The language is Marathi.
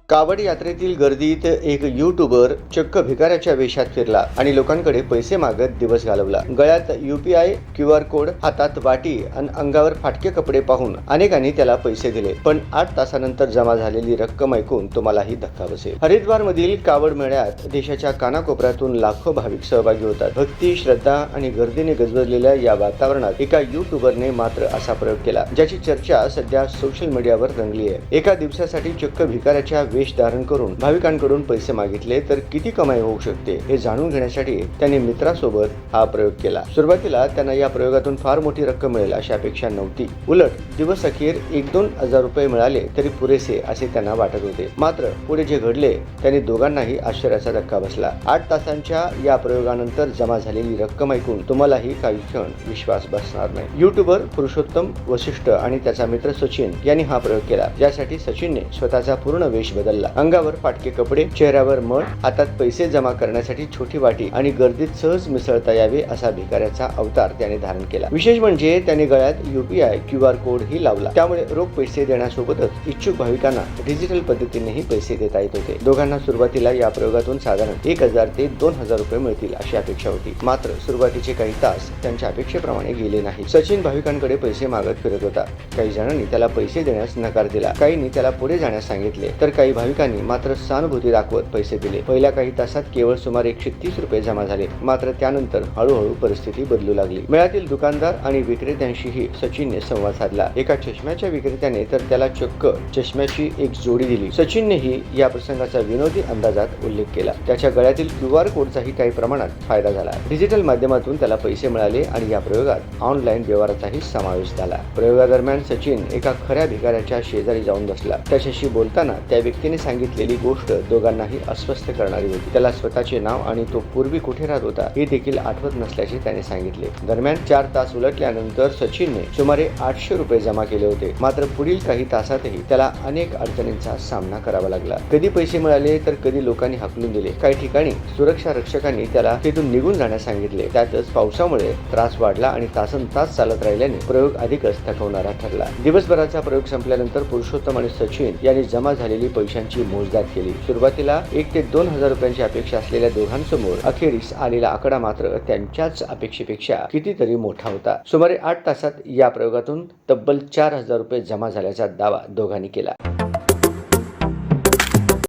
कावड यात्रेतील गर्दीत एक यूट्यूबर चक्क भिकाऱ्याच्या वेशात फिरला आणि लोकांकडे पैसे मागत दिवस घालवला. गळ्यात UPI QR कोड, हातात वाटी आणि अंगावर फाटके कपडे पाहून अनेकांनी त्याला पैसे दिले. पण 8 तासानंतर जमा झालेली रक्कम ऐकून तुम्हालाही धक्का बसेल. हरिद्वार मधील कावड मेळ्यात देशाच्या कानाकोपऱ्यातून लाखो भाविक सहभागी होतात. भक्ती, श्रद्धा आणि गर्दीने गजबजलेल्या या वातावरणात एका यूट्यूबरने मात्र असा प्रयोग केला, ज्याची चर्चा सध्या सोशल मीडियावर रंगली आहे. एका दिवसासाठी चक्क भिकाऱ्याच्या वेश धारण करून भाविकांकडून पैसे मागितले तर किती कमाई होऊ शकते हे जाणून घेण्यासाठी त्यांनी मित्रासोबत हा प्रयोग केला. सुरुवातीला त्यांना या प्रयोगातून फार मोठी रक्कम मिळेल अशी अपेक्षा नव्हती. उलट दिवस अखेर 1-2 हजार रुपये मिळाले तरी पुरेसे असे त्यांना वाटत होते. मात्र पुढे जे घडले त्याने दोघांनाही आश्चर्याचा धक्का बसला. 8 तासांच्या या प्रयोगानंतर जमा झालेली रक्कम ऐकून तुम्हालाही काही क्षण विश्वास बसणार नाही. यूट्यूबर पुरुषोत्तम वशिष्ठ आणि त्याचा मित्र सचिन यांनी हा प्रयोग केला, ज्यासाठी सचिनने स्वतःचा पूर्ण वेश बदलला. अंगावर फाटके कपडे, चेहऱ्यावर मळ, हातात पैसे जमा करण्यासाठी छोटी वाटी आणि गर्दीत सहज मिसळता यावे असा भिकाऱ्याचा अवतार त्याने धारण केला. विशेष म्हणजे त्याने गळ्यात UPI QR कोड ही लावला, त्यामुळे रोख पैसे देण्यासोबतच इच्छुक भाविकांना डिजिटल पद्धतीनेही पैसे देता येत होते. दोघांना सुरुवातीला या प्रयोगातून साधारण 1000 ते 2000 रुपये मिळतील अशी अपेक्षा होती. मात्र सुरुवातीचे काही तास त्यांच्या अपेक्षेप्रमाणे गेले नाही. सचिन भाविकांकडे पैसे मागत फिरत होता. काही जणांनी त्याला पैसे देण्यास नकार दिला, काहींनी त्याला पुढे जाण्यास सांगितले, तर काही भाविकांनी मात्र सहानुभूती दाखवत पैसे दिले. पहिल्या काही तासात केवळ सुमारे 130 रुपये जमा झाले. मात्र त्यानंतर हळूहळू परिस्थिती बदलू लागली. मेळ्यातील दुकानदार आणि विक्रेत्यांशीही सचिनने संवाद साधला. एका चष्म्याच्या विक्रेत्याने तर त्याला चक्क चष्म्याची एक जोडी दिली. सचिननेही या प्रसंगाचा विनोदी अंदाजात उल्लेख केला. त्याच्या गळ्यातील QR कोडचाही काही प्रमाणात फायदा झाला. डिजिटल माध्यमातून त्याला पैसे मिळाले आणि या प्रयोगात ऑनलाईन व्यवहाराचाही समावेश झाला. प्रयोगादरम्यान सचिन एका खऱ्या भिकाऱ्याच्या शेजारी जाऊन बसला. त्याच्याशी बोलताना त्या व्यक्तीने सांगितलेली गोष्ट दोघांनाही अस्वस्थ करणारी होती. त्याला स्वतःचे नाव आणि तो पूर्वी कुठे राहत होता हे देखील आठवत नसल्याचे त्याने सांगितले. दरम्यान 4 तास उलटल्यानंतर सचिनने सुमारे 800 रुपये जमा केले होते. मात्र पुढील काही तासातही त्याला अनेक अडचणींचा सामना करावा लागला. कधी पैसे मिळाले तर कधी लोकांनी हाकलून दिले. काही ठिकाणी सुरक्षा रक्षकांनी त्याला तिथून निघून जाण्यास सांगितले. त्यातच पावसामुळे त्रास वाढला आणि तासनतास चालत राहिल्याने प्रयोग अधिकच थकवणारा ठरला. दिवसभराचा प्रयोग संपल्यानंतर पुरुषोत्तम आणि सचिन यांनी जमा झालेली पैशांची मोजदाद केली. सुरुवातीला 1 ते 2 हजार रुपयांची अपेक्षा असलेल्या दोघांसमोर अखेरीस आलेला आकडा मात्र त्यांच्याच अपेक्षेपेक्षा कितीतरी मोठा होता. सुमारे 8 तासात या प्रयोगातून तब्बल 4000 रुपये जमा झाल्याचा दावा दोघांनी केला.